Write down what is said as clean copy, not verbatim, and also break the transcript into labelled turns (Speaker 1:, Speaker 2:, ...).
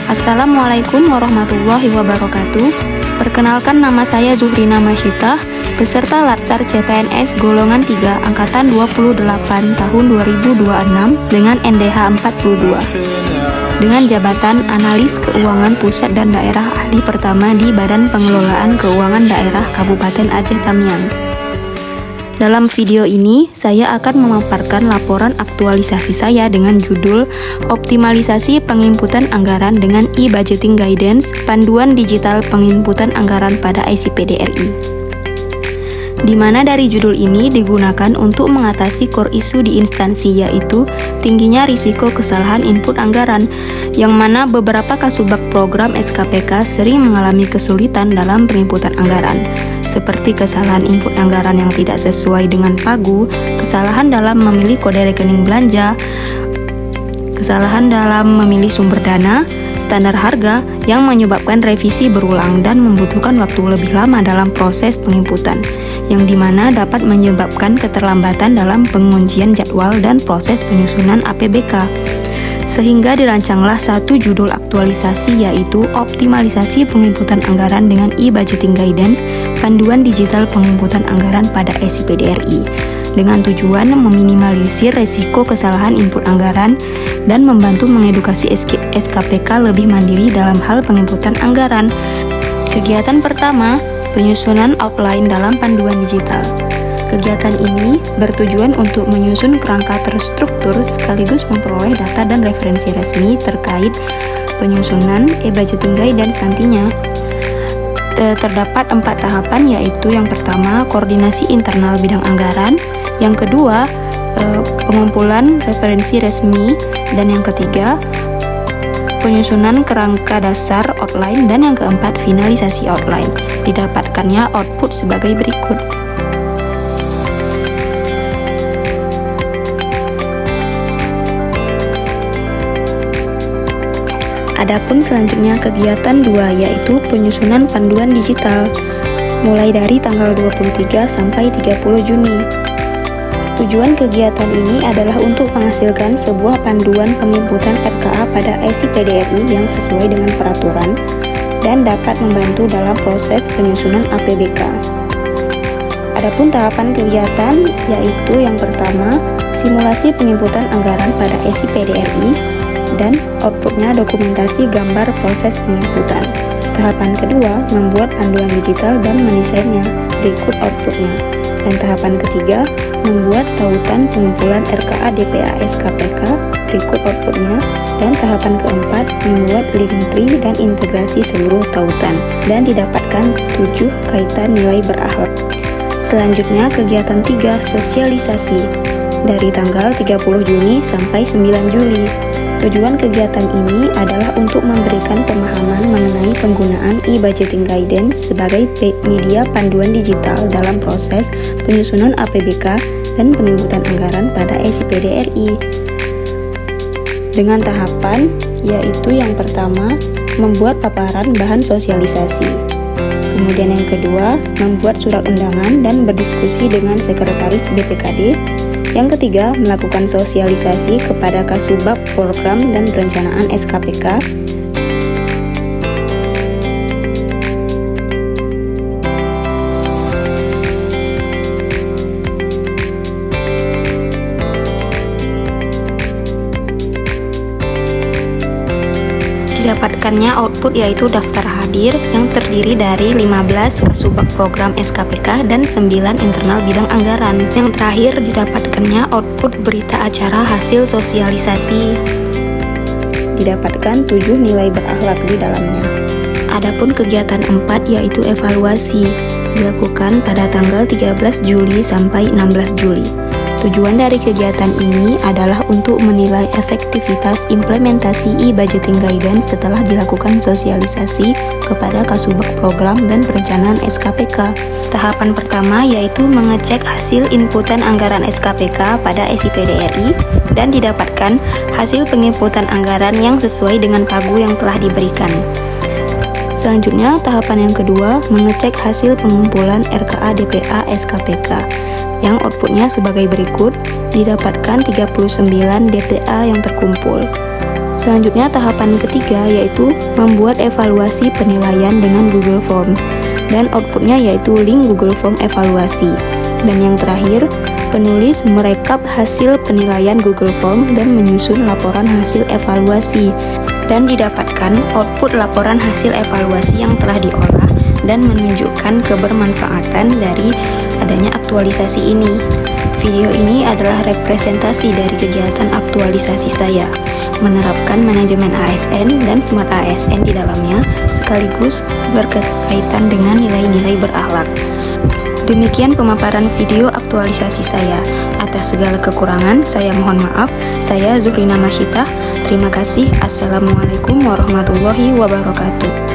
Speaker 1: Assalamualaikum warahmatullahi wabarakatuh. Perkenalkan, nama saya Zuhrina Masyitah, peserta Latsar CPNS golongan 3 angkatan 28 tahun 2026 dengan NDH 42. Dengan jabatan Analis Keuangan Pusat dan Daerah Ahli Pertama di Badan Pengelolaan Keuangan Daerah Kabupaten Aceh Tamiang. Dalam video ini, saya akan memaparkan laporan aktualisasi saya dengan judul Optimalisasi Penginputan Anggaran dengan E-Budgeting Guidance, Panduan Digital Penginputan Anggaran pada ICPD RI. Di mana dari judul ini digunakan untuk mengatasi core isu di instansi, yaitu tingginya risiko kesalahan input anggaran, yang mana beberapa kasubag program SKPK sering mengalami kesulitan dalam penginputan anggaran, seperti kesalahan input anggaran yang tidak sesuai dengan pagu, kesalahan dalam memilih kode rekening belanja, kesalahan dalam memilih sumber dana, standar harga yang menyebabkan revisi berulang dan membutuhkan waktu lebih lama dalam proses penginputan, yang dimana dapat menyebabkan keterlambatan dalam penguncian jadwal dan proses penyusunan APBK. Sehingga dirancanglah satu judul aktualisasi, yaitu Optimalisasi Penginputan Anggaran dengan E-Budgeting Guidance, Panduan Digital Penginputan Anggaran pada ICPD RI, dengan tujuan meminimalisir resiko kesalahan input anggaran dan membantu mengedukasi SKPK lebih mandiri dalam hal penginputan anggaran. Kegiatan pertama, penyusunan outline dalam panduan digital. Kegiatan ini bertujuan untuk menyusun kerangka terstruktur sekaligus memperoleh data dan referensi resmi terkait penyusunan e-budgeting guidance nantinya. Terdapat 4 tahapan, yaitu yang pertama, koordinasi internal bidang anggaran, yang kedua, pengumpulan referensi resmi, dan yang ketiga, penyusunan kerangka dasar outline, dan yang keempat, finalisasi outline. Didapatkannya output sebagai berikut. Adapun selanjutnya kegiatan 2, yaitu penyusunan panduan digital, mulai dari tanggal 23 sampai 30 Juni. Tujuan kegiatan ini adalah untuk menghasilkan sebuah panduan penginputan RKA pada ICPD RI yang sesuai dengan peraturan dan dapat membantu dalam proses penyusunan APBK. Adapun tahapan kegiatan, yaitu yang pertama, simulasi penginputan anggaran pada ICPD RI, dan outputnya dokumentasi gambar proses penginputan. Tahapan kedua, membuat panduan digital dan mendesainnya, berikut outputnya. Dan tahapan ketiga, membuat tautan pengumpulan RKA DPA SKPK, berikut outputnya. Dan tahapan keempat, membuat link tree dan integrasi seluruh tautan, dan didapatkan 7 kaitan nilai berakhlak. Selanjutnya kegiatan 3, sosialisasi, dari tanggal 30 Juni sampai 9 Juli. Tujuan kegiatan ini adalah untuk memberikan pemahaman mengenai penggunaan e-budgeting guidance sebagai media panduan digital dalam proses penyusunan APBK dan penginputan anggaran pada ICPD RI. Dengan tahapan, yaitu yang pertama, membuat paparan bahan sosialisasi. Kemudian yang kedua, membuat surat undangan dan berdiskusi dengan sekretaris BPKD. Yang ketiga, melakukan sosialisasi kepada kasubag program dan perencanaan SKPK. Didapatkannya output, yaitu daftar hadir yang terdiri dari 15 kasubag program SKPK dan 9 internal bidang anggaran. Yang terakhir, didapatkannya output berita acara hasil sosialisasi. Didapatkan 7 nilai berakhlak di dalamnya. Adapun kegiatan 4, yaitu evaluasi, dilakukan pada tanggal 13 Juli sampai 16 Juli. Tujuan dari kegiatan ini adalah untuk menilai efektivitas implementasi e-budgeting guidance setelah dilakukan sosialisasi kepada kasubag program dan perencanaan SKPK. Tahapan pertama, yaitu mengecek hasil inputan anggaran SKPK pada ICPD RI dan didapatkan hasil penginputan anggaran yang sesuai dengan pagu yang telah diberikan. Selanjutnya, tahapan yang kedua, mengecek hasil pengumpulan RKA DPA SKPK. yang outputnya sebagai berikut, didapatkan 39 DPA yang terkumpul. Selanjutnya tahapan ketiga yaitu membuat evaluasi penilaian dengan Google Form, dan outputnya yaitu link Google Form evaluasi. Dan yang terakhir, penulis merekap hasil penilaian Google Form dan menyusun laporan hasil evaluasi, dan didapatkan output laporan hasil evaluasi yang telah diolah dan menunjukkan kebermanfaatan dari adanya aktualisasi ini. Video ini adalah representasi dari kegiatan aktualisasi saya, menerapkan manajemen ASN dan Smart ASN di dalamnya, sekaligus berkaitan dengan nilai-nilai berakhlak. Demikian pemaparan video aktualisasi saya. Atas segala kekurangan, saya mohon maaf. Saya Zuhrina Masyitah. Terima kasih. Assalamualaikum warahmatullahi wabarakatuh.